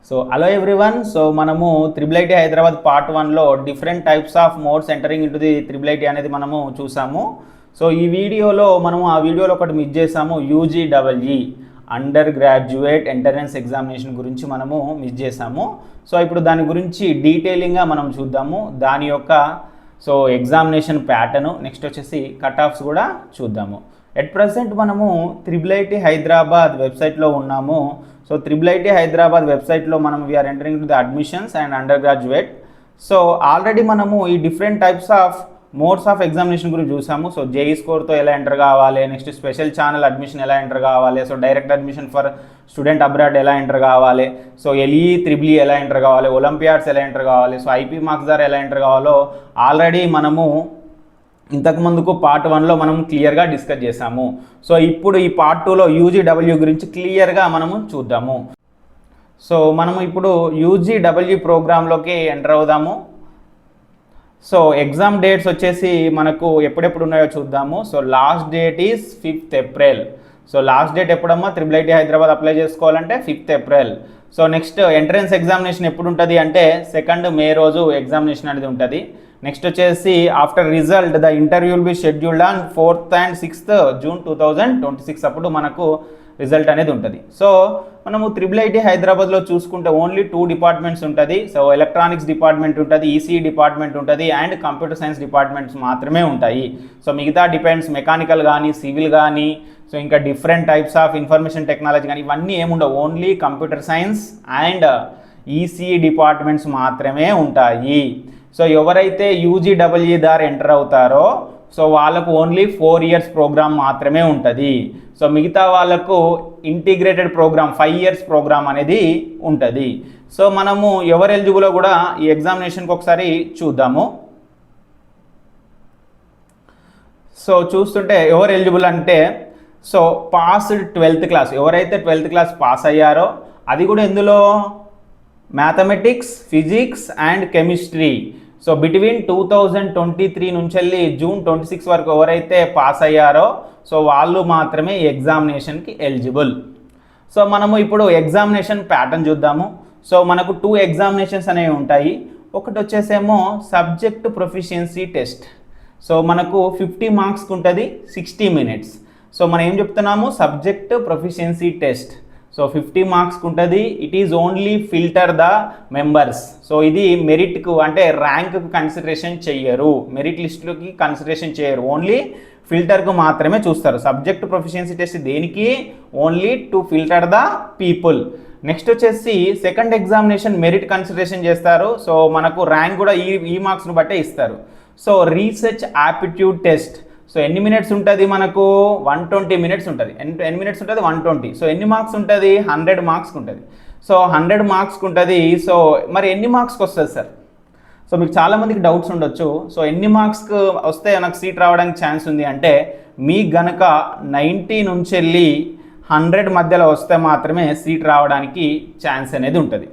So hello everyone. So మనము triple IT Hyderabad part 1లో different types of modes entering into the triple IT అనేది మనము చూసాము. So ఈ వీడియోలో మనము ఆ వీడియోలో ఒకటి మిస్ చేసాము, యూజీడబ్ల్ఈ అండర్ గ్రాడ్యుయేట్ ఎంట్రన్స్ ఎగ్జామినేషన్ గురించి మనము మిస్ చేసాము. సో ఇప్పుడు దాని గురించి డీటెయిలింగ్గా మనం చూద్దాము, దాని యొక్క సో ఎగ్జామినేషన్ ప్యాటర్ను, నెక్స్ట్ వచ్చేసి కట్ ఆఫ్స్ కూడా చూద్దాము. ఎట్ ప్రజెంట్ మనము త్రిబుల్ ఐటీ హైదరాబాద్ వెబ్సైట్లో ఉన్నాము. సో త్రిబుల్ ఐటీ హైదరాబాద్ వెబ్సైట్లో మనం we're entering to the admissions and undergraduate. So already మనము ఈ different types of modes of examination గురించి చూసాము. సో జేఈ స్కోర్తో ఎలా ఎంటర్ కావాలి, నెక్స్ట్ స్పెషల్ ఛానల్ అడ్మిషన్ ఎలా ఎంటర్ కావాలి, so direct admission for student abroad ఎలా ఎంటర్ కావాలి, సో ఎల్ఈ త్రిబుల్ ఈ ఎలా ఎంటర్ కావాలి, ఒలింపియాడ్స్ ఎలా ఎంటర్ కావాలి, సో ఐపీ మార్క్స్ ద్వారా ఎలా ఎంటర్ కావాలో ఆల్రెడీ మనము ఇంతకుముందుకు పార్ట్ 1లో మనం క్లియర్గా డిస్కస్ చేసాము. సో ఇప్పుడు ఈ పార్ట్ 2లో యూజీడబ్ల్యూ గురించి క్లియర్గా మనము చూద్దాము. సో మనము ఇప్పుడు యూజీడబ్ల్యూ ప్రోగ్రాంలోకి ఎంటర్ అవుదాము. సో ఎగ్జామ్ డేట్స్ వచ్చేసి మనకు ఎప్పుడెప్పుడు ఉన్నాయో చూద్దాము. So last date is 5th April. So last date ఎప్పుడమ్మా త్రిబుల్ ఐటీ హైదరాబాద్ అప్లై చేసుకోవాలంటే 5th April. So next entrance examination ఎప్పుడు ఉంటుంది అంటే 2nd May రోజు ఎగ్జామినేషన్ అనేది ఉంటుంది. నెక్స్ట్ వచ్చేసి after result the interview will be scheduled on 4th and 6th June 2026 అప్పుడు మనకు రిజల్ట్ అనేది ఉంటుంది. సో మనము త్రిబుల్ ఐటీ హైదరాబాద్లో చూసుకుంటే ఓన్లీ 2 డిపార్ట్మెంట్స్ ఉంటుంది. సో ఎలక్ట్రానిక్స్ డిపార్ట్మెంట్ ఉంటుంది, ఈసీ డిపార్ట్మెంట్ ఉంటుంది అండ్ కంప్యూటర్ సైన్స్ డిపార్ట్మెంట్స్ మాత్రమే ఉంటాయి. సో మిగతా డిపెండ్స్ మెకానికల్ కానీ సివిల్ కానీ సో ఇంకా different types of information technology కానీ ఇవన్నీ ఏముండవు, only computer science and EC departments మాత్రమే ఉంటాయి. సో ఎవరైతే యూజీడబ్ల్ఈ ద్వారా ఎంటర్ అవుతారో సో వాళ్ళకు ఓన్లీ 4 years ప్రోగ్రామ్ మాత్రమే ఉంటుంది. సో మిగతా వాళ్ళకు ఇంటిగ్రేటెడ్ ప్రోగ్రామ్ 5 years ప్రోగ్రామ్ అనేది ఉంటుంది. సో మనము ఎవరు ఎలిజిబులో కూడా ఈ ఎగ్జామినేషన్కి ఒకసారి చూద్దాము. సో చూస్తుంటే ఎవరు ఎలిజిబుల్ అంటే సో పాస్డ్ 12th క్లాస్, ఎవరైతే 12th క్లాస్ పాస్ అయ్యారో అది కూడా ఎందులో mathematics, physics and chemistry. So between 2023 నుంచి వెళ్ళి June 26 వరకు ఎవరైతే పాస్ అయ్యారో సో వాళ్ళు మాత్రమే ఈ ఎగ్జామినేషన్కి ఎలిజిబుల్. సో మనము ఇప్పుడు ఎగ్జామినేషన్ ప్యాటర్న్ చూద్దాము. సో మనకు 2 ఎగ్జామినేషన్స్ అనేవి ఉంటాయి. ఒకటి వచ్చేసేమో సబ్జెక్ట్ ప్రొఫిషియన్సీ టెస్ట్. సో మనకు 50 మార్క్స్కి ఉంటుంది, 60 minutes. సో మనం ఏం చెప్తున్నాము, సబ్జెక్ట్ ప్రొఫిషియన్సీ టెస్ట్. సో 50 మార్క్స్కి ఉంటుంది. It is only filter the members. So ఇది మెరిట్కు అంటే ర్యాంక్కు కన్సిడరేషన్ చెయ్యరు, మెరిట్ లిస్టులకి కన్సిడరేషన్ చేయరు, ఓన్లీ ఫిల్టర్కు మాత్రమే చూస్తారు. సబ్జెక్ట్ ప్రొఫిషియన్సీ టెస్ట్ దేనికి, only to filter the people. Next వచ్చేసి సెకండ్ ఎగ్జామినేషన్ మెరిట్ కన్సిడరేషన్ చేస్తారు. సో మనకు ర్యాంక్ కూడా ఈ మార్క్స్ను బట్టే ఇస్తారు. So research aptitude test. So ఎన్ని మినిట్స్ ఉంటుంది మనకు, 120 minutes ఉంటుంది. ఎన్ని మినిట్స్ ఉంటుంది, 120. సో ఎన్ని మార్క్స్ ఉంటుంది, 100 మార్క్స్కి ఉంటుంది. సో 100 మార్క్స్కి ఉంటుంది. సో మరి ఎన్ని మార్క్స్కి వస్తుంది సార్? సో మీకు చాలామందికి డౌట్స్ ఉండొచ్చు. సో ఎన్ని మార్క్స్కి వస్తే నాకు సీట్ రావడానికి ఛాన్స్ ఉంది అంటే మీకు గనక 90 నుంచి వెళ్ళి 100 మధ్యలో వస్తే మాత్రమే సీట్ రావడానికి ఛాన్స్ అనేది ఉంటుంది.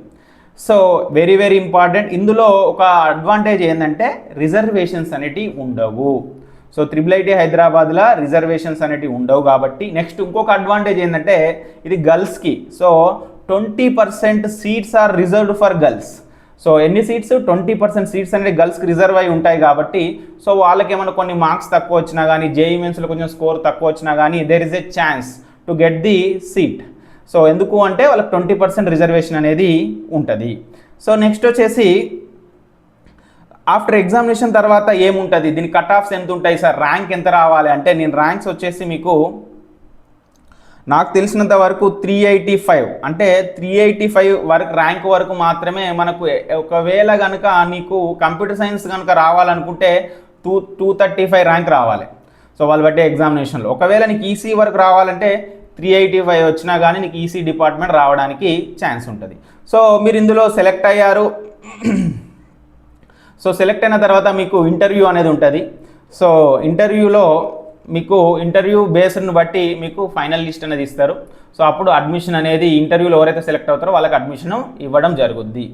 So very very important. ఇందులో ఒక అడ్వాంటేజ్ ఏంటంటే రిజర్వేషన్స్ అనేటివి ఉండవు. సో త్రిబుల్ ఐటీ హైదరాబాద్లో రిజర్వేషన్స్ అనేటివి ఉండవు కాబట్టి. నెక్స్ట్ ఇంకొక అడ్వాంటేజ్ ఏంటంటే ఇది గర్ల్స్కి. So 20% seats are reserved for girls. So ఎన్ని సీట్స్, 20% సీట్స్ అనేది గర్ల్స్కి రిజర్వ్ అయి ఉంటాయి కాబట్టి సో వాళ్ళకి ఏమైనా కొన్ని మార్క్స్ తక్కువ వచ్చినా కానీ, జేఈ మెయిన్స్లో కొంచెం స్కోర్ తక్కువ వచ్చినా కానీ there is a chance to get the seat. So ఎందుకు అంటే వాళ్ళకి 20% రిజర్వేషన్ అనేది ఉంటుంది. సో నెక్స్ట్ వచ్చేసి ఆఫ్టర్ ఎగ్జామినేషన్ తర్వాత ఏముంటుంది, దీని కట్ ఆఫ్స్ ఎంత ఉంటాయి సార్, ర్యాంక్ ఎంత రావాలి అంటే నేను ర్యాంక్స్ వచ్చేసి మీకు నాకు తెలిసినంత వరకు 385 అంటే 385 వరకు ర్యాంక్ వరకు మాత్రమే మనకు. ఒకవేళ కనుక నీకు కంప్యూటర్ సైన్స్ కనుక రావాలనుకుంటే 235 ర్యాంక్ రావాలి. సో వాళ్ళు బట్టే ఎగ్జామినేషన్లో. ఒకవేళ నీకు ఈసీ వరకు రావాలంటే 385 వచ్చినా కానీ నీకు ఈసీ డిపార్ట్మెంట్ రావడానికి ఛాన్స్ ఉంటుంది. సో మీరు ఇందులో సెలెక్ట్ అయ్యారు. సో సెలెక్ట్ అయిన తర్వాత మీకు ఇంటర్వ్యూ అనేది ఉంటుంది. సో ఇంటర్వ్యూలో మీకు ఇంటర్వ్యూ బేస్డ్ని బట్టి మీకు ఫైనల్ లిస్ట్ అనేది ఇస్తారు. సో అప్పుడు అడ్మిషన్ అనేది ఇంటర్వ్యూలో ఎవరైతే సెలెక్ట్ అవుతారో వాళ్ళకి అడ్మిషన్ ఇవ్వడం జరుగుద్ది.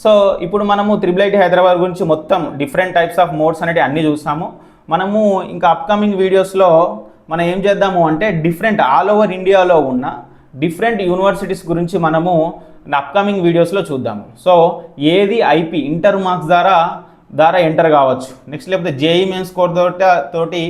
సో ఇప్పుడు మనము త్రిబుల్ ఐటీ హైదరాబాద్ గురించి మొత్తం డిఫరెంట్ టైప్స్ ఆఫ్ మోడ్స్ అనేవి అన్నీ చూసాము. మనము ఇంకా అప్కమింగ్ వీడియోస్లో మనం ఏం చేద్దాము అంటే డిఫరెంట్ ఆల్ ఓవర్ ఇండియాలో ఉన్న డిఫరెంట్ యూనివర్సిటీస్ గురించి మనము అప్కమింగ్ వీడియోస్లో చూద్దాము. సో ఏది ఐపీ ఇంటర్ మార్క్స్ ద్వారా ఎంటర్ కావచ్చు, నెక్స్ట్ లేకపోతే జేఈ మెయిన్ స్కోర్ తోటి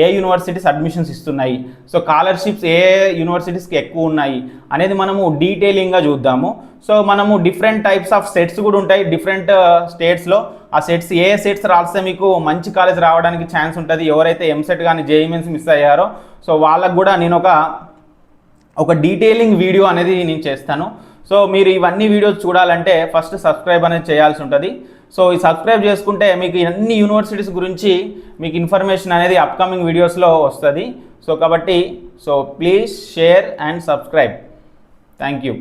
ఏ యూనివర్సిటీస్ అడ్మిషన్స్ ఇస్తున్నాయి, సో స్కాలర్షిప్స్ ఏ యూనివర్సిటీస్కి ఎక్కువ ఉన్నాయి అనేది మనము డీటెయిలింగ్గా చూద్దాము. సో మనము డిఫరెంట్ టైప్స్ ఆఫ్ సెట్స్ కూడా ఉంటాయి డిఫరెంట్ స్టేట్స్లో. ఆ సెట్స్ ఏ సెట్స్ రాస్తే మీకు మంచి కాలేజ్ రావడానికి ఛాన్స్ ఉంటుంది, ఎవరైతే ఎంసెట్ కానీ జేఈ మెయిన్స్ మిస్ అయ్యారో సో వాళ్ళకు కూడా నేను ఒక డీటెయిలింగ్ వీడియో అనేది నేను చేస్తాను. సో మీరు ఇవన్నీ వీడియోస్ చూడాలంటే ఫస్ట్ సబ్స్క్రైబ్ అనేది చేయాల్సి ఉంటుంది. సో ఈ సబ్స్క్రైబ్ చేసుకుంటే మీకు అన్ని యూనివర్సిటీస్ గురించి మీకు ఇన్ఫర్మేషన్ అనేది అప్కమింగ్ వీడియోస్లో వస్తుంది. సో కాబట్టి please share and subscribe. Thank you.